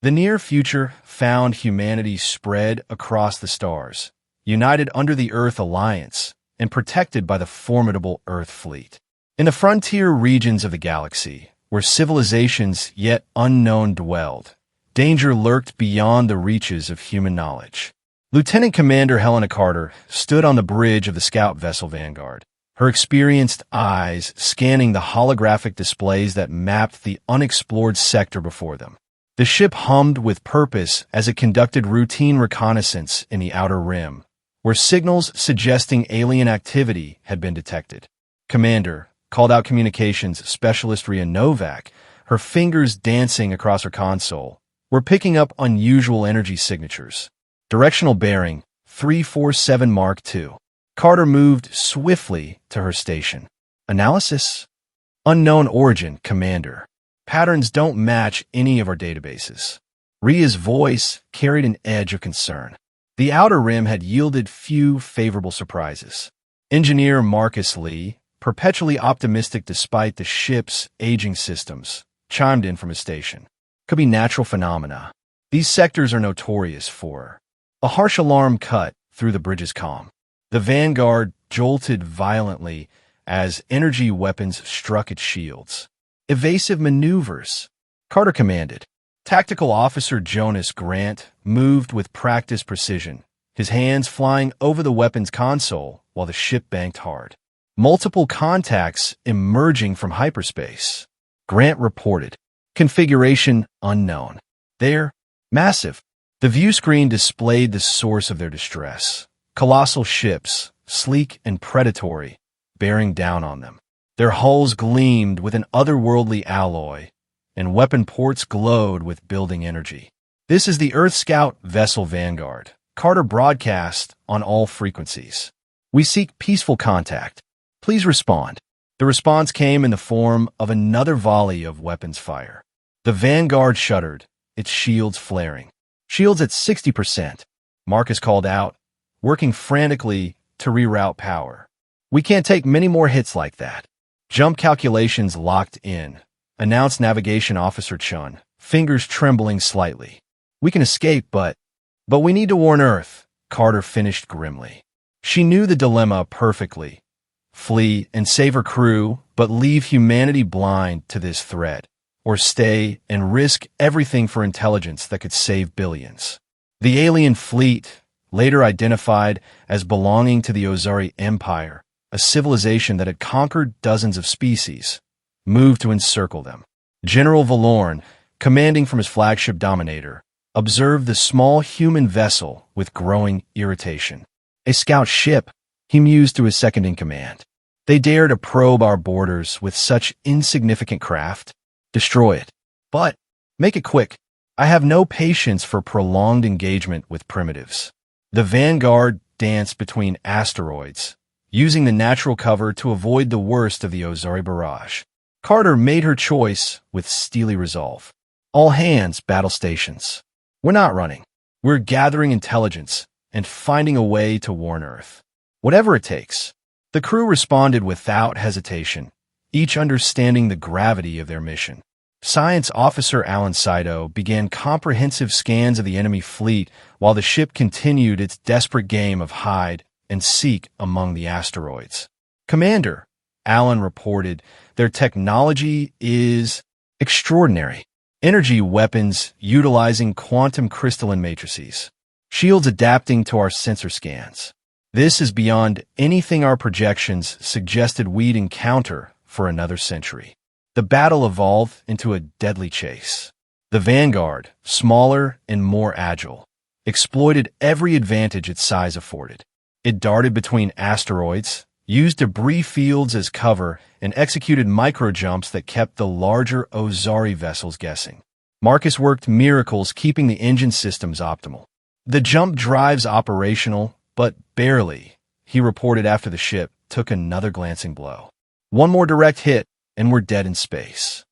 The near future found humanity spread across the stars, united under the Earth Alliance, and protected by the formidable Earth fleet. In the frontier regions of the galaxy, where civilizations yet unknown dwelled, danger lurked beyond the reaches of human knowledge. Lieutenant Commander Helena Carter stood on the bridge of the scout vessel Vanguard, her experienced eyes scanning the holographic displays that mapped the unexplored sector before them. The ship hummed with purpose as it conducted routine reconnaissance in the outer rim, where signals suggesting alien activity had been detected. Commander called out communications specialist Ria Novak, her fingers dancing across her console. We're picking up unusual energy signatures. Directional bearing 347 Mark II. Carter moved swiftly to her station. Analysis? Unknown origin, Commander. Patterns don't match any of our databases. Ria's voice carried an edge of concern. The outer rim had yielded few favorable surprises. Engineer Marcus Lee, perpetually optimistic despite the ship's aging systems, chimed in from his station. Could be natural phenomena. These sectors are notorious for. A harsh alarm cut through the bridge's comm. The Vanguard jolted violently as energy weapons struck its shields. Evasive maneuvers, Carter commanded. Tactical Officer Jonas Grant moved with practiced precision, his hands flying over the weapon's console while the ship banked hard. Multiple contacts emerging from hyperspace. Grant reported. Configuration unknown. They're massive. The view screen displayed the source of their distress. Colossal ships, sleek and predatory, bearing down on them. Their hulls gleamed with an otherworldly alloy, and weapon ports glowed with building energy. This is the Earth Scout vessel Vanguard. Carter broadcast on all frequencies. We seek peaceful contact. Please respond. The response came in the form of another volley of weapons fire. The Vanguard shuddered, its shields flaring. Shields at 60%, Marcus called out, working frantically to reroute power. We can't take many more hits like that. Jump calculations locked in, announced Navigation Officer Chun, fingers trembling slightly. We can escape, but we need to warn Earth, Carter finished grimly. She knew the dilemma perfectly. Flee and save her crew, but leave humanity blind to this threat, or stay and risk everything for intelligence that could save billions. The alien fleet, later identified as belonging to the Ozari Empire, a civilization that had conquered dozens of species, moved to encircle them. General Valorn, commanding from his flagship Dominator, observed the small human vessel with growing irritation. A scout ship, he mused to his second-in-command. They dare to probe our borders with such insignificant craft. Destroy it. But make it quick. I have no patience for prolonged engagement with primitives. The Vanguard danced between asteroids, using the natural cover to avoid the worst of the Ozari barrage. Carter made her choice with steely resolve. All hands, battle stations. We're not running. We're gathering intelligence and finding a way to warn Earth. Whatever it takes. The crew responded without hesitation, each understanding the gravity of their mission. Science Officer Alan Saito began comprehensive scans of the enemy fleet while the ship continued its desperate game of hide and seek among the asteroids. Commander, Alan reported, their technology is extraordinary. Energy weapons utilizing quantum crystalline matrices. Shields adapting to our sensor scans. This is beyond anything our projections suggested we'd encounter for another century. The battle evolved into a deadly chase. The Vanguard, smaller and more agile, exploited every advantage its size afforded. It darted between asteroids, used debris fields as cover, and executed micro-jumps that kept the larger Ozari vessels guessing. Marcus worked miracles keeping the engine systems optimal. The jump drives operational, but barely, he reported after the ship took another glancing blow. One more direct hit, and we're dead in space.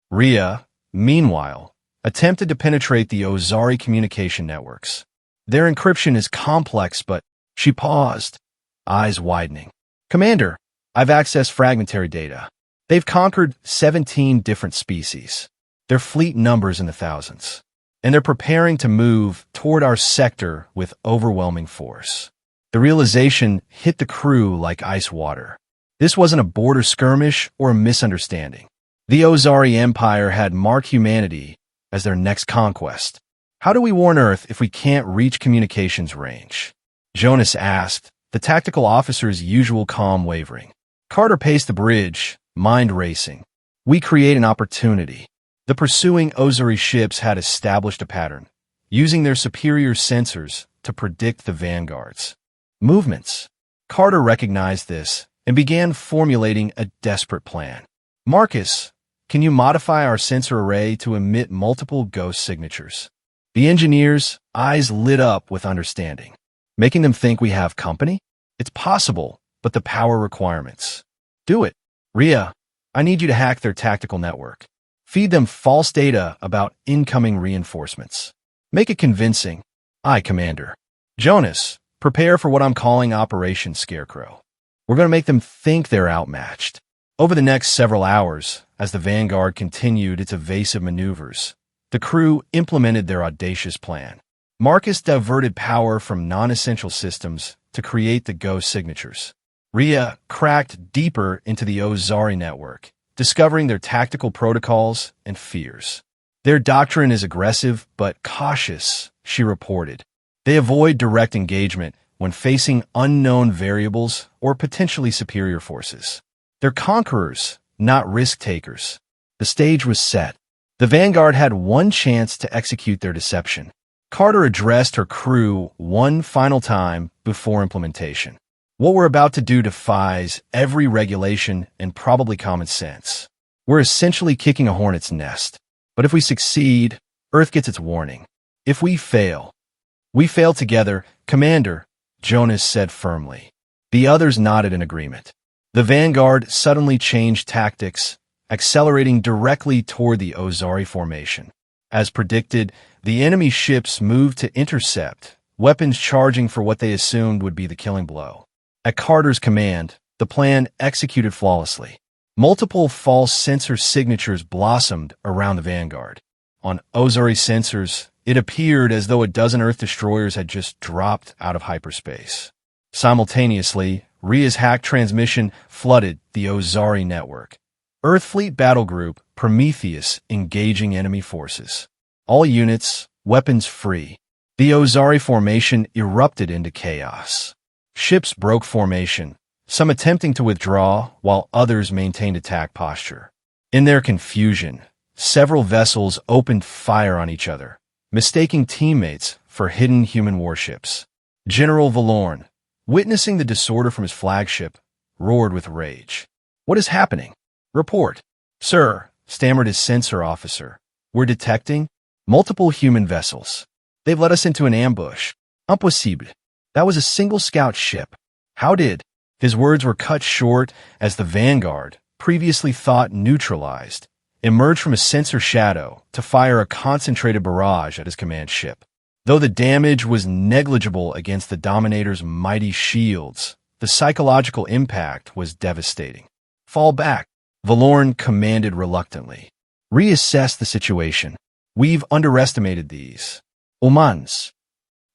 Ria, meanwhile, attempted to penetrate the Ozari communication networks. Their encryption is complex, but she paused, eyes widening. Commander, I've accessed fragmentary data. They've conquered 17 different species. Their fleet numbers in the thousands. and they're preparing to move toward our sector with overwhelming force. The realization hit the crew like ice water. This wasn't a border skirmish or a misunderstanding. The Ozari Empire had marked humanity as their next conquest. How do we warn Earth if we can't reach communications range? Jonas asked, the tactical officer's usual calm wavering. Carter paced the bridge, mind racing. We create an opportunity. The pursuing Ozari ships had established a pattern, using their superior sensors to predict the vanguard's movements. Carter recognized this and began formulating a desperate plan. Marcus, can you modify our sensor array to emit multiple ghost signatures? The engineer's eyes lit up with understanding. Making them think we have company? It's possible, but the power requirements. Do it. Rhea, I need you to hack their tactical network. Feed them false data about incoming reinforcements. Make it convincing. Aye, Commander. Jonas, prepare for what I'm calling Operation Scarecrow. We're going to make them think they're outmatched. Over the next several hours, as the Vanguard continued its evasive maneuvers, the crew implemented their audacious plan. Marcus diverted power from non-essential systems to create the ghost signatures. Rhea cracked deeper into the Ozari network, discovering their tactical protocols and fears. Their doctrine is aggressive but cautious, she reported. They avoid direct engagement when facing unknown variables or potentially superior forces. They're conquerors, not risk-takers. The stage was set. The Vanguard had one chance to execute their deception. Carter addressed her crew one final time before implementation. What we're about to do defies every regulation and probably common sense. We're essentially kicking a hornet's nest. But if we succeed, Earth gets its warning. If we fail together, Commander, Jonas said firmly. The others nodded in agreement. The Vanguard suddenly changed tactics, accelerating directly toward the Ozari formation. As predicted, the enemy ships moved to intercept, weapons charging for what they assumed would be the killing blow. At Carter's command, the plan executed flawlessly. Multiple false sensor signatures blossomed around the Vanguard. On Ozari sensors, it appeared as though a dozen Earth destroyers had just dropped out of hyperspace. Simultaneously, Rhea's hacked transmission flooded the Ozari network. Earth Fleet Battle Group Prometheus engaging enemy forces. All units, weapons free. The Ozari formation erupted into chaos. Ships broke formation, some attempting to withdraw while others maintained attack posture. In their confusion, several vessels opened fire on each other, mistaking teammates for hidden human warships. General Valorn, witnessing the disorder from his flagship, roared with rage. What is happening? Report. Sir, stammered his sensor officer. We're detecting multiple human vessels. They've led us into an ambush. Impossible. That was a single scout ship. How did? His words were cut short as the Vanguard, previously thought neutralized, emerged from a sensor shadow to fire a concentrated barrage at his command ship. Though the damage was negligible against the Dominator's mighty shields, the psychological impact was devastating. Fall back, Valorn commanded reluctantly. Reassess the situation. We've underestimated these Omans.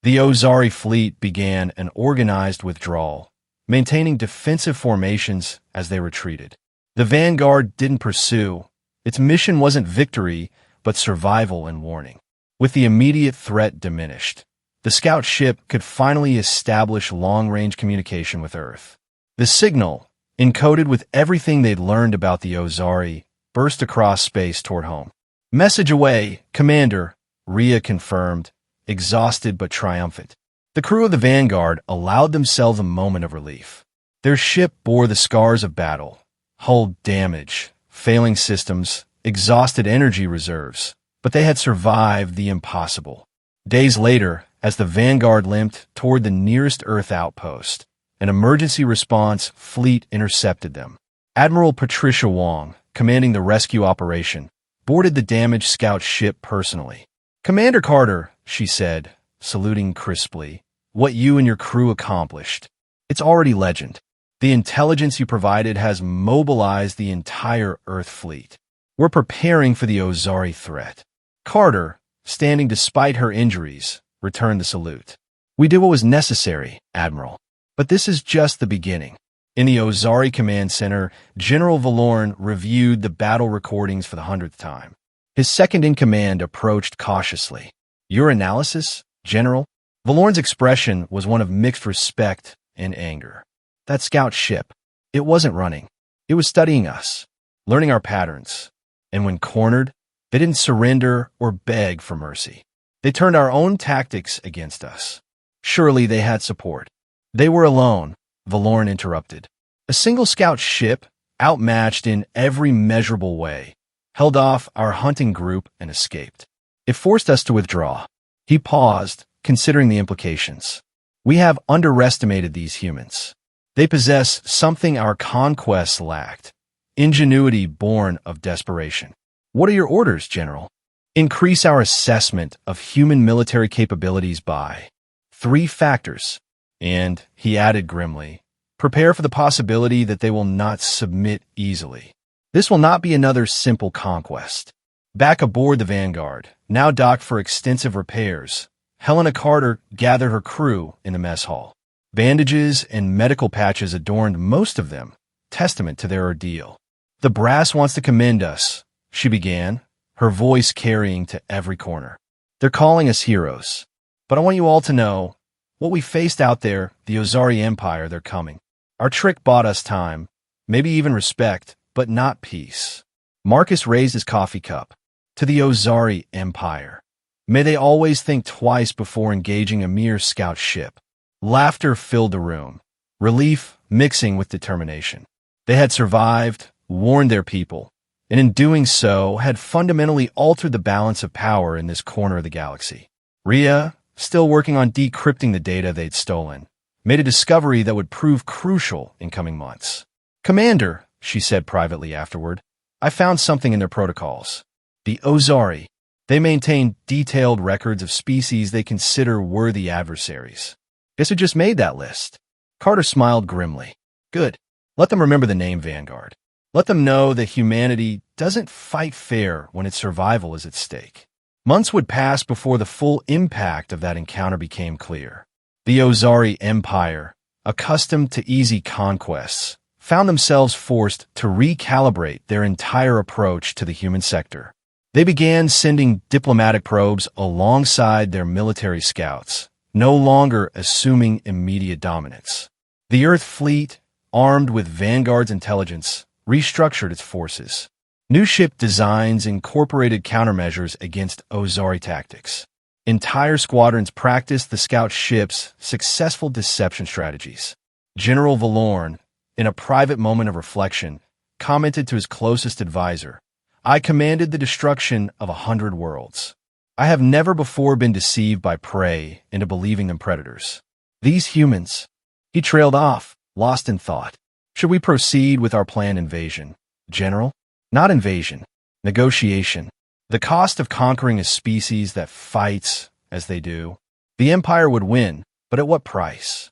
The Ozari fleet began an organized withdrawal, maintaining defensive formations as they retreated. The Vanguard didn't pursue. Its mission wasn't victory, but survival and warning. With the immediate threat diminished, the scout ship could finally establish long-range communication with Earth. The signal, encoded with everything they'd learned about the Ozari, burst across space toward home. Message away, Commander, Rhea confirmed, exhausted but triumphant. The crew of the Vanguard allowed themselves a moment of relief. Their ship bore the scars of battle, hull damage, failing systems, exhausted energy reserves, but they had survived the impossible. Days later, as the Vanguard limped toward the nearest Earth outpost, an emergency response fleet intercepted them. Admiral Patricia Wong, commanding the rescue operation, boarded the damaged scout ship personally. Commander Carter, she said, saluting crisply, what you and your crew accomplished. It's already legend. The intelligence you provided has mobilized the entire Earth fleet. We're preparing for the Ozari threat. Carter, standing despite her injuries, returned the salute. "We did what was necessary, Admiral. But this is just the beginning." In the Ozari Command Center, General Valorn reviewed the battle recordings for the 100th time. His second-in-command approached cautiously. "Your analysis, General?" Valorn's expression was one of mixed respect and anger. "That scout ship, it wasn't running. It was studying us, learning our patterns. And when cornered, they didn't surrender or beg for mercy. They turned our own tactics against us. Surely they had support." "They were alone," Valorn interrupted. "A single scout ship, outmatched in every measurable way, held off our hunting group and escaped. It forced us to withdraw." He paused, considering the implications. "We have underestimated these humans. They possess something our conquests lacked, ingenuity born of desperation." "What are your orders, General?" "Increase our assessment of human military capabilities by 3 factors." And, he added grimly, "Prepare for the possibility that they will not submit easily. This will not be another simple conquest." Back aboard the Vanguard, now docked for extensive repairs, Helena Carter gathered her crew in the mess hall. Bandages and medical patches adorned most of them, testament to their ordeal. "The brass wants to commend us," she began, her voice carrying to every corner. "They're calling us heroes. But I want you all to know, what we faced out there, the Ozari Empire, they're coming. Our trick bought us time, maybe even respect, but not peace." Marcus raised his coffee cup. "To the Ozari Empire. May they always think twice before engaging a mere scout ship." Laughter filled the room, relief mixing with determination. They had survived, warned their people, and in doing so had fundamentally altered the balance of power in this corner of the galaxy. Rhea, still working on decrypting the data they'd stolen, made a discovery that would prove crucial in coming months. "Commander," she said privately afterward, "I found something in their protocols. The Ozari, they maintain detailed records of species they consider worthy adversaries. Guess who just made that list?" Carter smiled grimly. "Good. Let them remember the name Vanguard. Let them know that humanity doesn't fight fair when its survival is at stake." Months would pass before the full impact of that encounter became clear. The Ozari Empire, accustomed to easy conquests, found themselves forced to recalibrate their entire approach to the human sector. They began sending diplomatic probes alongside their military scouts, no longer assuming immediate dominance. The Earth fleet, armed with Vanguard's intelligence, restructured its forces. New ship designs incorporated countermeasures against Ozari tactics. Entire squadrons practiced the scout ship's successful deception strategies. General Valorn, in a private moment of reflection, commented to his closest advisor, "I commanded the destruction of 100 worlds. I have never before been deceived by prey into believing them predators. These humans..." He trailed off, lost in thought. "Should we proceed with our planned invasion, General?" "Not invasion. Negotiation. The cost of conquering a species that fights as they do. The Empire would win, but at what price?"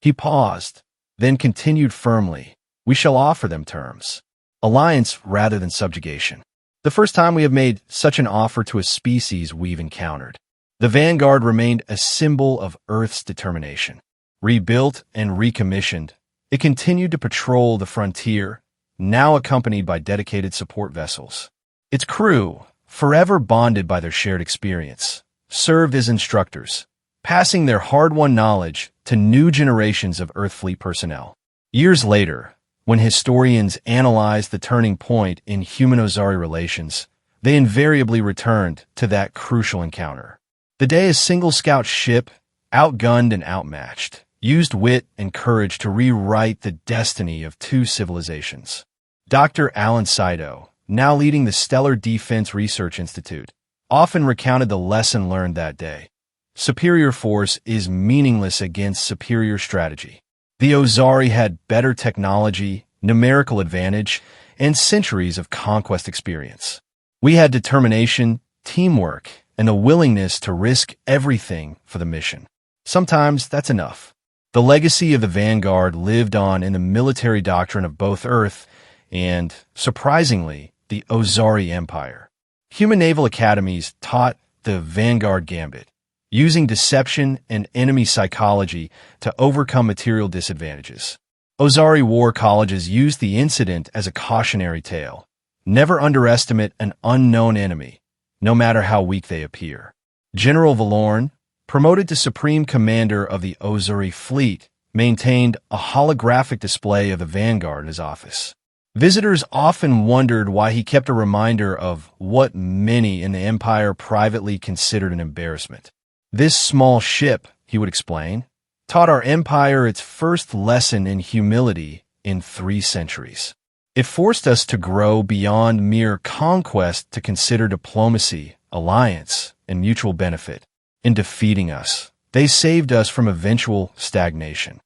He paused, then continued firmly, "We shall offer them terms. Alliance rather than subjugation. The first time we have made such an offer to a species we've encountered." The Vanguard remained a symbol of Earth's determination. Rebuilt and recommissioned, it continued to patrol the frontier, now accompanied by dedicated support vessels. Its crew, forever bonded by their shared experience, served as instructors, passing their hard-won knowledge to new generations of Earth Fleet personnel. Years later, when historians analyzed the turning point in human-Ozari relations, they invariably returned to that crucial encounter. The day a single scout ship, outgunned and outmatched, used wit and courage to rewrite the destiny of 2 civilizations. Dr. Alan Saito, now leading the Stellar Defense Research Institute, often recounted the lesson learned that day. Superior force is meaningless against superior strategy. The Ozari had better technology, numerical advantage, and centuries of conquest experience. We had determination, teamwork, and the willingness to risk everything for the mission. Sometimes that's enough. The legacy of the Vanguard lived on in the military doctrine of both Earth and, surprisingly, the Ozari Empire. Human naval academies taught the Vanguard Gambit, using deception and enemy psychology to overcome material disadvantages. Ozari war colleges used the incident as a cautionary tale. Never underestimate an unknown enemy, no matter how weak they appear. General Valorn, promoted to Supreme Commander of the Ozari Fleet, maintained a holographic display of the Vanguard in his office. Visitors often wondered why he kept a reminder of what many in the Empire privately considered an embarrassment. This small ship, he would explain, taught our Empire its first lesson in humility in 3 centuries. It forced us to grow beyond mere conquest to consider diplomacy, alliance, and mutual benefit. In defeating us, they saved us from eventual stagnation.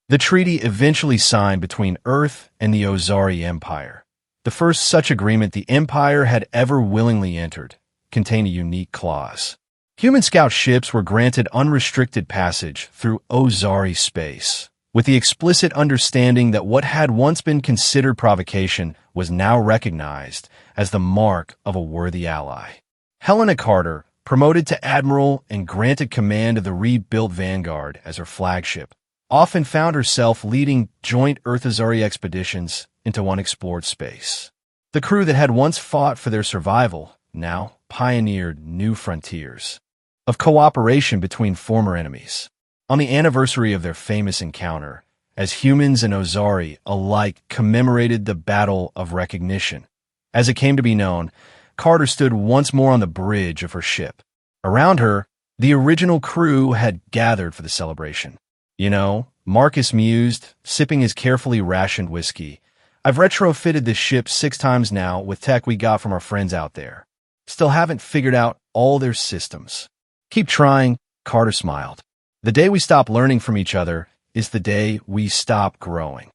The treaty eventually signed between Earth and the Ozari Empire. The first such agreement the Empire had ever willingly entered contained a unique clause. Human scout ships were granted unrestricted passage through Ozari space, with the explicit understanding that what had once been considered provocation was now recognized as the mark of a worthy ally. Helena Carter, promoted to admiral and granted command of the rebuilt Vanguard as her flagship, often found herself leading joint Earth-Ozari expeditions into unexplored space. The crew that had once fought for their survival now pioneered new frontiers of cooperation between former enemies. On the anniversary of their famous encounter, as humans and Ozari alike commemorated the Battle of Recognition, as it came to be known, Carter stood once more on the bridge of her ship. Around her, the original crew had gathered for the celebration. You know, Marcus mused, sipping his carefully rationed whiskey. I've retrofitted this ship 6 times now with tech we got from our friends out there. Still haven't figured out all their systems. Keep trying, Carter smiled. The day we stop learning from each other is the day we stop growing.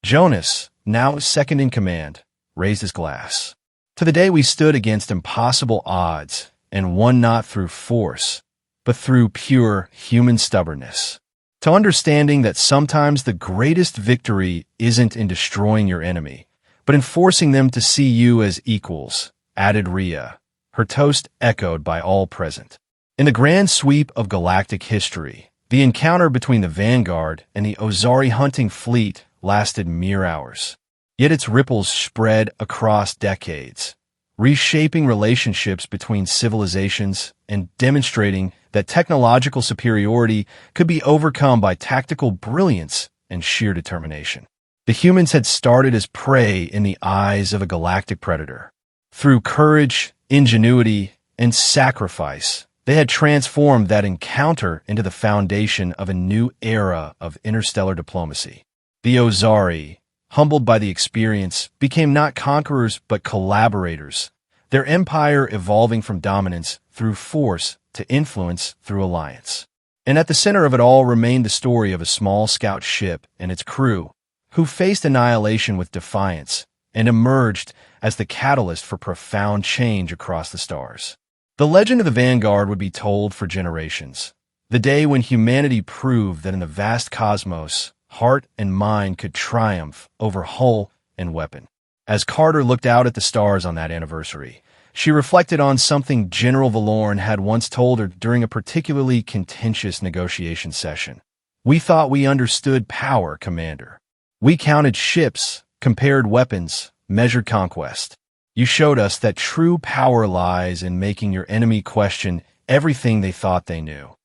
Jonas, now second in command, raised his glass. To the day we stood against impossible odds and won not through force, but through pure human stubbornness. To understanding that sometimes the greatest victory isn't in destroying your enemy, but in forcing them to see you as equals, added Rhea, her toast echoed by all present. In the grand sweep of galactic history, the encounter between the Vanguard and the Ozari hunting fleet lasted mere hours. Yet its ripples spread across decades, reshaping relationships between civilizations and demonstrating that technological superiority could be overcome by tactical brilliance and sheer determination. The humans had started as prey in the eyes of a galactic predator. Through courage, ingenuity, and sacrifice, they had transformed that encounter into the foundation of a new era of interstellar diplomacy. The Ozari, humbled by the experience, became not conquerors but collaborators, their empire evolving from dominance through force to influence through alliance. And at the center of it all remained the story of a small scout ship and its crew, who faced annihilation with defiance and emerged as the catalyst for profound change across the stars. The legend of the Vanguard would be told for generations, the day when humanity proved that in the vast cosmos, heart and mind could triumph over hull and weapon. As Carter looked out at the stars on that anniversary, she reflected on something General Valorn had once told her during a particularly contentious negotiation session. We thought we understood power, Commander. We counted ships, compared weapons, measured conquest. You showed us that true power lies in making your enemy question everything they thought they knew.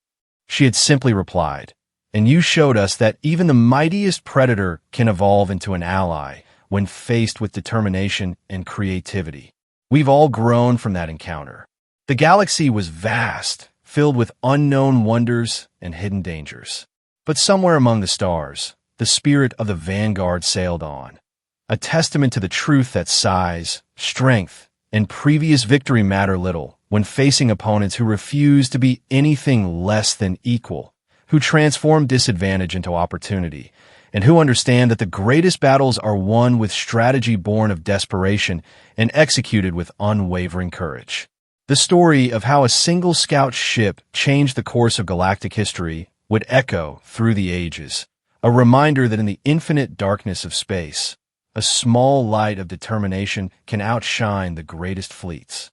She had simply replied, and you showed us that even the mightiest predator can evolve into an ally when faced with determination and creativity. We've all grown from that encounter. The galaxy was vast, filled with unknown wonders and hidden dangers. But somewhere among the stars, the spirit of the Vanguard sailed on, a testament to the truth that size, strength, and previous victory matter little when facing opponents who refuse to be anything less than equal, who transform disadvantage into opportunity, and who understand that the greatest battles are won with strategy born of desperation and executed with unwavering courage. The story of how a single scout ship changed the course of galactic history would echo through the ages, a reminder that in the infinite darkness of space, a small light of determination can outshine the greatest fleets.